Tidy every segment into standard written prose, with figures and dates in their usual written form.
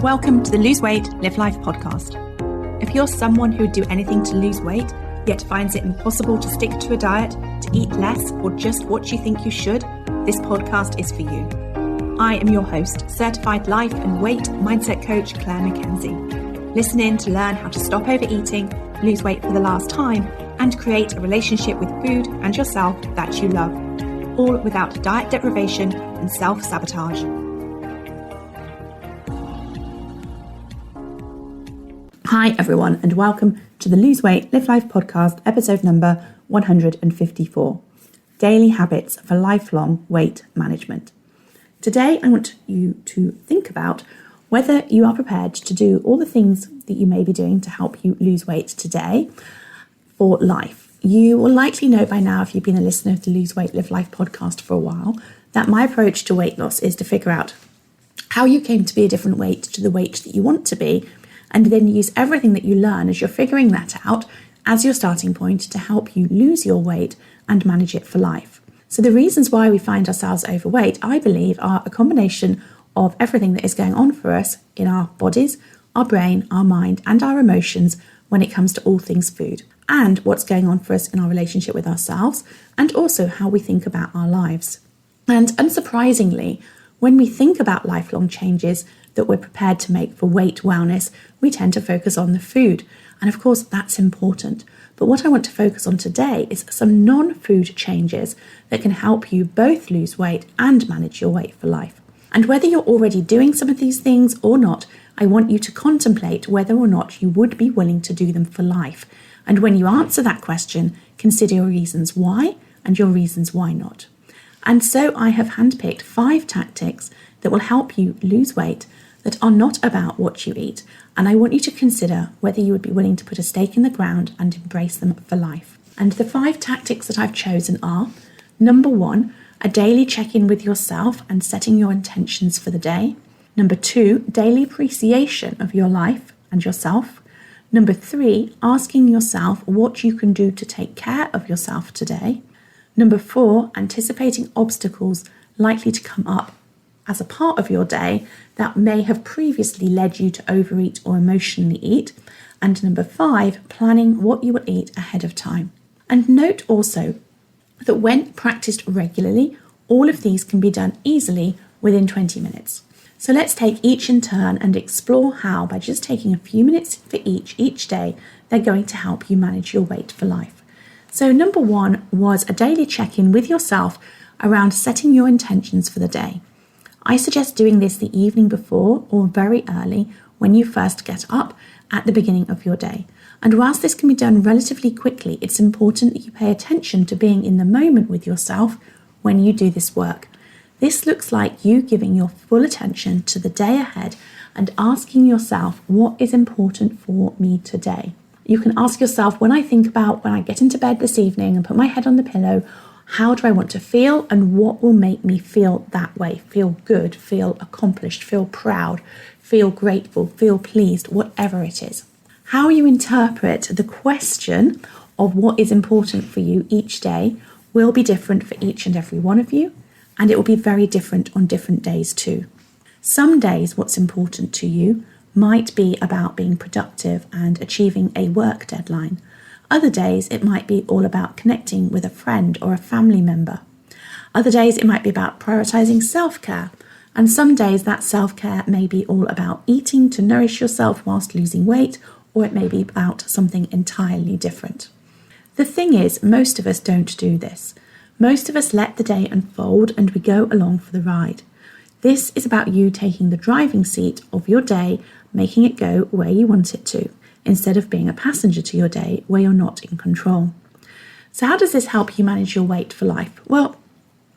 Welcome to the Lose Weight, Live Life podcast. If you're someone who would do anything to lose weight, yet finds it impossible to stick to a diet, to eat less, or just what you think you should, this podcast is for you. I am your host, certified life and weight mindset coach, Clair MACKENZIE. Listen in to learn how to stop overeating, lose weight for the last time, and create a relationship with food and yourself that you love, all without diet deprivation and self-sabotage. Hi everyone, and welcome to the Lose Weight, Live Life podcast, episode number 154, Daily Habits for Lifelong Weight Management. Today I want you to think about whether you are prepared to do all the things that you may be doing to help you lose weight today for life. You will likely know by now, if you've been a listener of the Lose Weight, Live Life podcast for a while, that my approach to weight loss is to figure out how you came to be a different weight to the weight that you want to be, and then use everything that you learn as you're figuring that out as your starting point to help you lose your weight and manage it for life. So the reasons why we find ourselves overweight, I believe, are a combination of everything that is going on for us in our bodies, our brain, our mind, and our emotions when it comes to all things food, and what's going on for us in our relationship with ourselves, and also how we think about our lives. And unsurprisingly, when we think about lifelong changes that we're prepared to make for weight wellness, we tend to focus on the food. And of course, that's important. But what I want to focus on today is some non-food changes that can help you both lose weight and manage your weight for life. And whether you're already doing some of these things or not, I want you to contemplate whether or not you would be willing to do them for life. And when you answer that question, consider your reasons why and your reasons why not. And so I have handpicked 5 tactics that will help you lose weight that are not about what you eat. And I want you to consider whether you would be willing to put a stake in the ground and embrace them for life. And the 5 tactics that I've chosen are: number 1, a daily check-in with yourself and setting your intentions for the day. Number 2, daily appreciation of your life and yourself. Number 3, asking yourself what you can do to take care of yourself today. Number 4, anticipating obstacles likely to come up as a part of your day that may have previously led you to overeat or emotionally eat. And number 5, planning what you will eat ahead of time. And note also that when practiced regularly, all of these can be done easily within 20 minutes. So let's take each in turn and explore how, by just taking a few minutes for each day, they're going to help you manage your weight for life. So number 1 was a daily check-in with yourself around setting your intentions for the day. I suggest doing this the evening before or very early when you first get up at the beginning of your day. And whilst this can be done relatively quickly, it's important that you pay attention to being in the moment with yourself when you do this work. This looks like you giving your full attention to the day ahead and asking yourself, what is important for me today? You can ask yourself, when I get into bed this evening and put my head on the pillow, how do I want to feel, and what will make me feel that way? Feel good, feel accomplished, feel proud, feel grateful, feel pleased, whatever it is. How you interpret the question of what is important for you each day will be different for each and every one of you, and it will be very different on different days too. Some days what's important to you might be about being productive and achieving a work deadline. Other days, it might be all about connecting with a friend or a family member. Other days, it might be about prioritizing self-care. And some days, that self-care may be all about eating to nourish yourself whilst losing weight, or it may be about something entirely different. The thing is, most of us don't do this. Most of us let the day unfold and we go along for the ride. This is about you taking the driving seat of your day, making it go where you want it to, instead of being a passenger to your day where you're not in control. So how does this help you manage your weight for life? Well,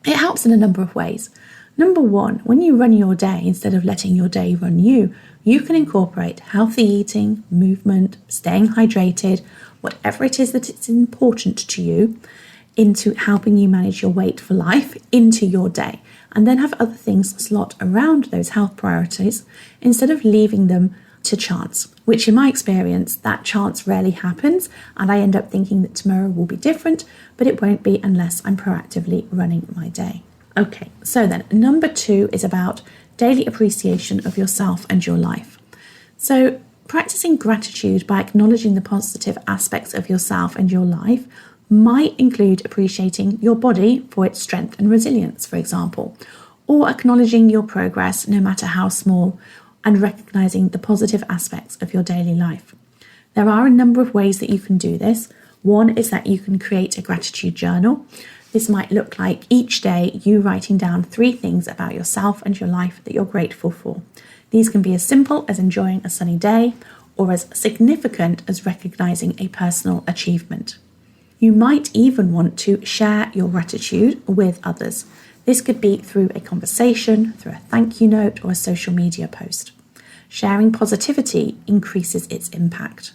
it helps in a number of ways. Number 1, when you run your day, instead of letting your day run you, you can incorporate healthy eating, movement, staying hydrated, whatever it is that it's important to you, into helping you manage your weight for life into your day, and then have other things slot around those health priorities instead of leaving them to chance, which in my experience, that chance rarely happens, and I end up thinking that tomorrow will be different, but it won't be unless I'm proactively running my day. Okay, so then number 2 is about daily appreciation of yourself and your life. So practicing gratitude by acknowledging the positive aspects of yourself and your life might include appreciating your body for its strength and resilience, for example, or acknowledging your progress, no matter how small, and recognizing the positive aspects of your daily life. There are a number of ways that you can do this. One is that you can create a gratitude journal. This might look like each day you writing down 3 things about yourself and your life that you're grateful for. These can be as simple as enjoying a sunny day or as significant as recognizing a personal achievement. You might even want to share your gratitude with others. This could be through a conversation, through a thank you note, or a social media post. Sharing positivity increases its impact.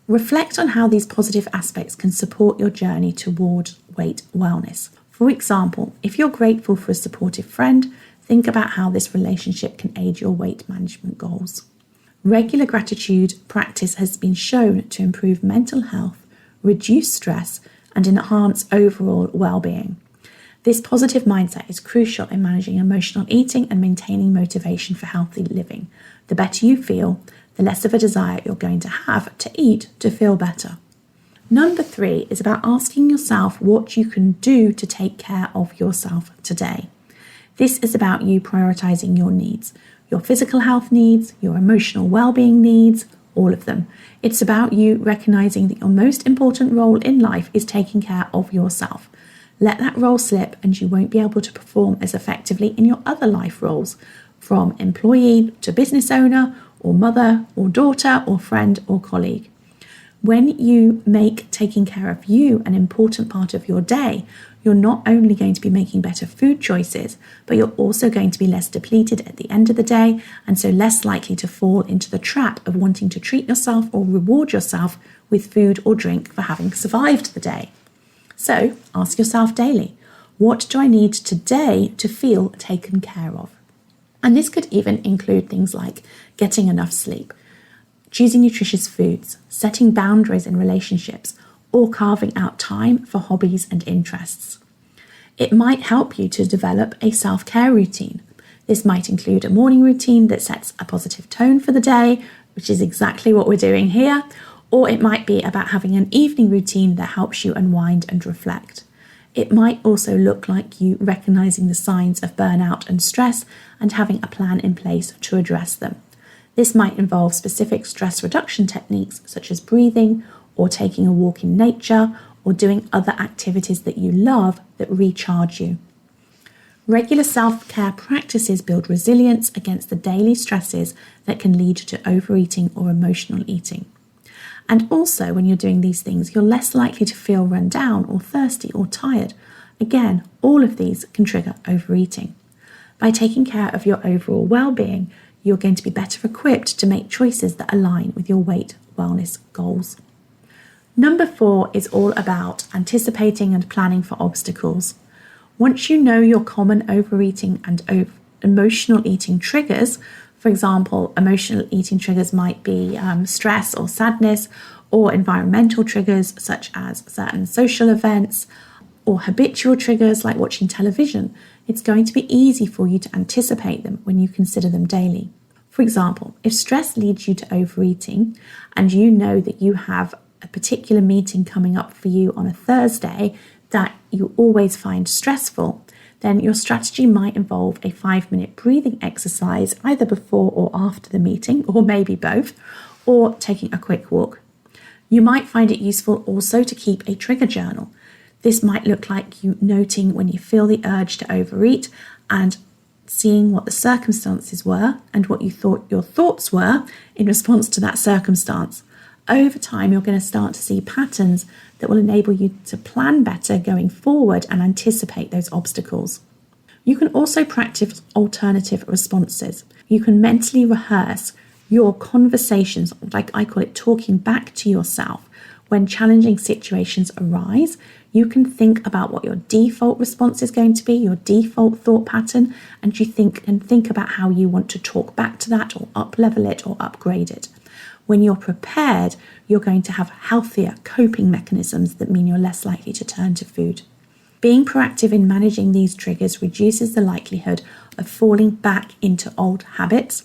Reflect on how these positive aspects can support your journey toward weight wellness. For example, if you're grateful for a supportive friend, think about how this relationship can aid your weight management goals. Regular gratitude practice has been shown to improve mental health, reduce stress, and enhance overall well-being. This positive mindset is crucial in managing emotional eating and maintaining motivation for healthy living. The better you feel, the less of a desire you're going to have to eat to feel better. Number 3 is about asking yourself what you can do to take care of yourself today. This is about you prioritizing your needs, your physical health needs, your emotional well-being needs, all of them. It's about you recognizing that your most important role in life is taking care of yourself. Let that role slip and you won't be able to perform as effectively in your other life roles, from employee to business owner, or mother, or daughter, or friend, or colleague. When you make taking care of you an important part of your day, you're not only going to be making better food choices, but you're also going to be less depleted at the end of the day, and so less likely to fall into the trap of wanting to treat yourself or reward yourself with food or drink for having survived the day. So ask yourself daily, what do I need today to feel taken care of? And this could even include things like getting enough sleep, choosing nutritious foods, setting boundaries in relationships, or carving out time for hobbies and interests. It might help you to develop a self-care routine. This might include a morning routine that sets a positive tone for the day, which is exactly what we're doing here, or it might be about having an evening routine that helps you unwind and reflect. It might also look like you recognizing the signs of burnout and stress and having a plan in place to address them. This might involve specific stress reduction techniques such as breathing or taking a walk in nature or doing other activities that you love that recharge you. Regular self-care practices build resilience against the daily stresses that can lead to overeating or emotional eating. And also, when you're doing these things, you're less likely to feel run down or thirsty or tired. Again, all of these can trigger overeating. By taking care of your overall well-being, you're going to be better equipped to make choices that align with your weight wellness goals. Number 4 is all about anticipating and planning for obstacles. Once you know your common overeating and emotional eating triggers, for example, emotional eating triggers might be stress or sadness, or environmental triggers such as certain social events, or habitual triggers like watching television. It's going to be easy for you to anticipate them when you consider them daily. For example, if stress leads you to overeating and you know that you have a particular meeting coming up for you on a Thursday that you always find stressful, then your strategy might involve a 5-minute breathing exercise either before or after the meeting, or maybe both, or taking a quick walk. You might find it useful also to keep a trigger journal. This might look like you noting when you feel the urge to overeat and seeing what the circumstances were and what you thought your thoughts were in response to that circumstance. Over time, you're going to start to see patterns that will enable you to plan better going forward and anticipate those obstacles. You can also practice alternative responses. You can mentally rehearse your conversations, like I call it talking back to yourself. When challenging situations arise, you can think about what your default response is going to be, your default thought pattern, and you think about how you want to talk back to that or up-level it or upgrade it. When you're prepared, you're going to have healthier coping mechanisms that mean you're less likely to turn to food. Being proactive in managing these triggers reduces the likelihood of falling back into old habits.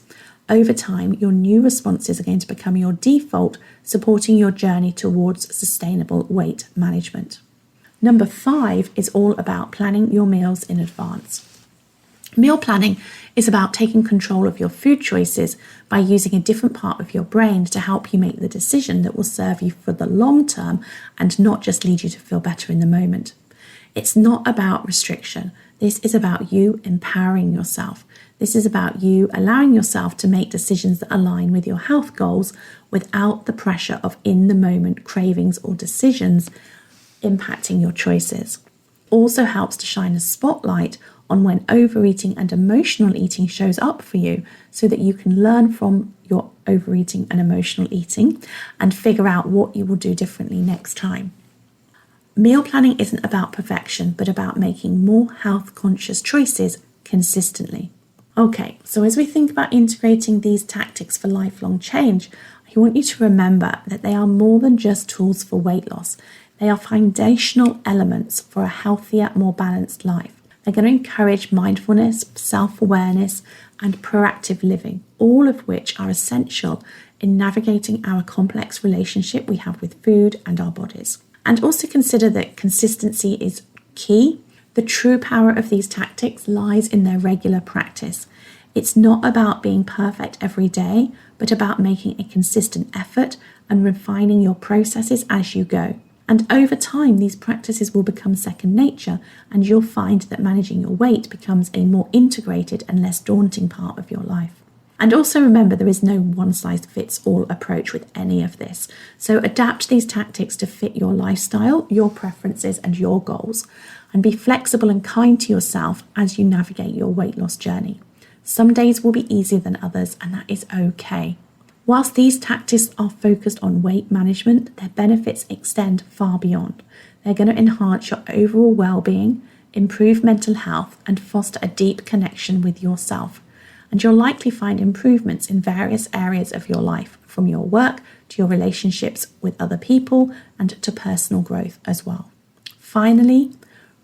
Over time, your new responses are going to become your default, supporting your journey towards sustainable weight management. Number 5 is all about planning your meals in advance. Meal planning is about taking control of your food choices by using a different part of your brain to help you make the decision that will serve you for the long term and not just lead you to feel better in the moment. It's not about restriction. This is about you empowering yourself. This is about you allowing yourself to make decisions that align with your health goals without the pressure of in-the-moment cravings or decisions impacting your choices. Also helps to shine a spotlight on when overeating and emotional eating shows up for you so that you can learn from your overeating and emotional eating and figure out what you will do differently next time. Meal planning isn't about perfection, but about making more health-conscious choices consistently. Okay, so as we think about integrating these tactics for lifelong change, I want you to remember that they are more than just tools for weight loss. They are foundational elements for a healthier, more balanced life. They're going to encourage mindfulness, self-awareness, and proactive living, all of which are essential in navigating our complex relationship we have with food and our bodies. And also consider that consistency is key. The true power of these tactics lies in their regular practice. It's not about being perfect every day, but about making a consistent effort and refining your processes as you go. And over time, these practices will become second nature, and you'll find that managing your weight becomes a more integrated and less daunting part of your life. And also remember, there is no one-size-fits-all approach with any of this. So adapt these tactics to fit your lifestyle, your preferences, and your goals. And be flexible and kind to yourself as you navigate your weight loss journey. Some days will be easier than others, and that is okay. Whilst these tactics are focused on weight management, their benefits extend far beyond. They're going to enhance your overall well-being, improve mental health, and foster a deep connection with yourself. And you'll likely find improvements in various areas of your life, from your work to your relationships with other people and to personal growth as well. Finally,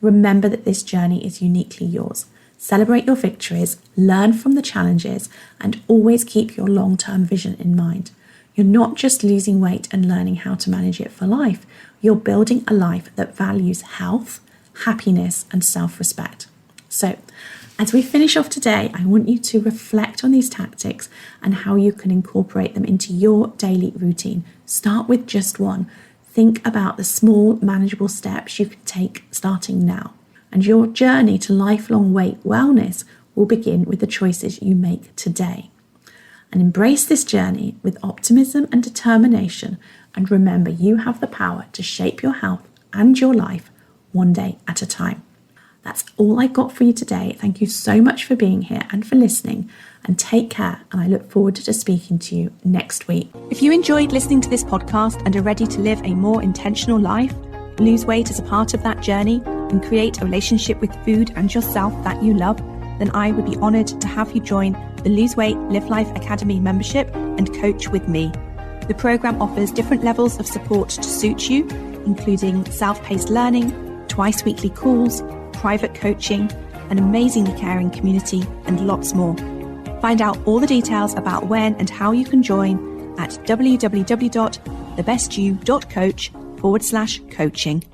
remember that this journey is uniquely yours. Celebrate your victories, learn from the challenges, and always keep your long-term vision in mind. You're not just losing weight and learning how to manage it for life. You're building a life that values health, happiness, and self-respect. So, as we finish off today, I want you to reflect on these tactics and how you can incorporate them into your daily routine. Start with just one. Think about the small, manageable steps you can take starting now. And your journey to lifelong weight wellness will begin with the choices you make today. And embrace this journey with optimism and determination. And remember, you have the power to shape your health and your life one day at a time. That's all I got for you today. Thank you so much for being here and for listening. And take care. And I look forward to speaking to you next week. If you enjoyed listening to this podcast and are ready to live a more intentional life, lose weight as a part of that journey, and create a relationship with food and yourself that you love, then I would be honoured to have you join the Lose Weight, Live Life Academy membership and coach with me. The programme offers different levels of support to suit you, including self-paced learning, twice weekly calls, private coaching, an amazingly caring community, and lots more. Find out all the details about when and how you can join at www.thebestyou.coach/coaching.